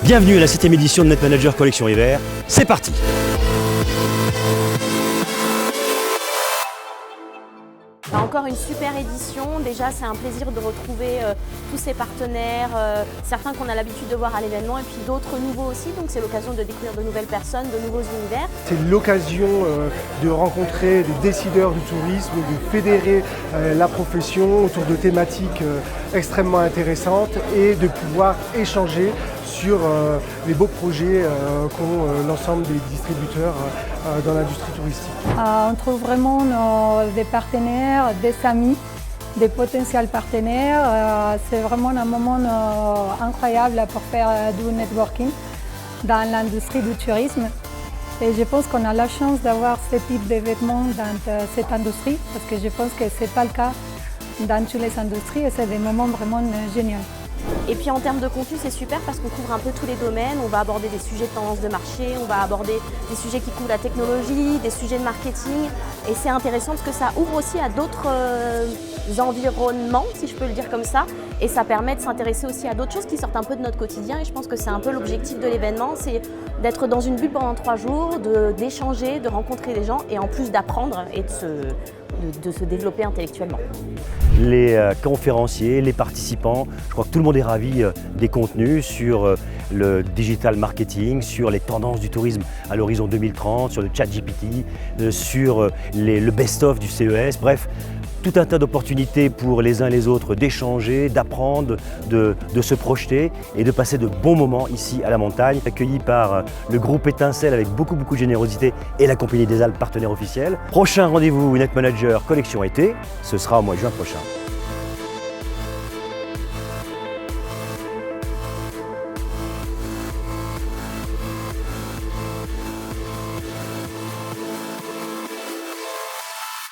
Bienvenue à la 7e édition de Net Manager Collection Hiver. C'est parti! Encore une super édition. Déjà, c'est un plaisir de retrouver tous ces partenaires, certains qu'on a l'habitude de voir à l'événement et puis d'autres nouveaux aussi. Donc c'est l'occasion de découvrir de nouvelles personnes, de nouveaux univers. C'est l'occasion de rencontrer des décideurs du tourisme, de fédérer la profession autour de thématiques extrêmement intéressantes et de pouvoir échanger sur les beaux projets qu'ont l'ensemble des distributeurs dans l'industrie touristique. On trouve vraiment des partenaires, des amis, des potentiels partenaires. C'est vraiment un moment incroyable pour faire du networking dans l'industrie du tourisme. Et je pense qu'on a la chance d'avoir ce type d'événements dans cette industrie parce que je pense que ce n'est pas le cas dans toutes les industries et c'est des moments vraiment géniaux. Et puis en termes de contenu, c'est super parce qu'on couvre un peu tous les domaines. On va aborder des sujets de tendance de marché, on va aborder des sujets qui couvrent la technologie, des sujets de marketing. Et c'est intéressant parce que ça ouvre aussi à d'autres environnements, si je peux le dire comme ça. Et ça permet de s'intéresser aussi à d'autres choses qui sortent un peu de notre quotidien. Et je pense que c'est un peu l'objectif de l'événement, c'est d'être dans une bulle pendant 3 jours, d'échanger, de rencontrer des gens et en plus d'apprendre et de se développer intellectuellement. Les conférenciers, les participants, je crois que tout le monde est ravi des contenus sur le digital marketing, sur les tendances du tourisme à l'horizon 2030, sur le ChatGPT, sur le best-of du CES, bref, tout un tas d'opportunités pour les uns les autres d'échanger, d'apprendre, de se projeter et de passer de bons moments ici à la montagne, accueillis par le groupe Étincelle avec beaucoup de générosité et la Compagnie des Alpes, partenaire officiel. Prochain rendez-vous Net Manager Collection été, ce sera au mois de juin prochain.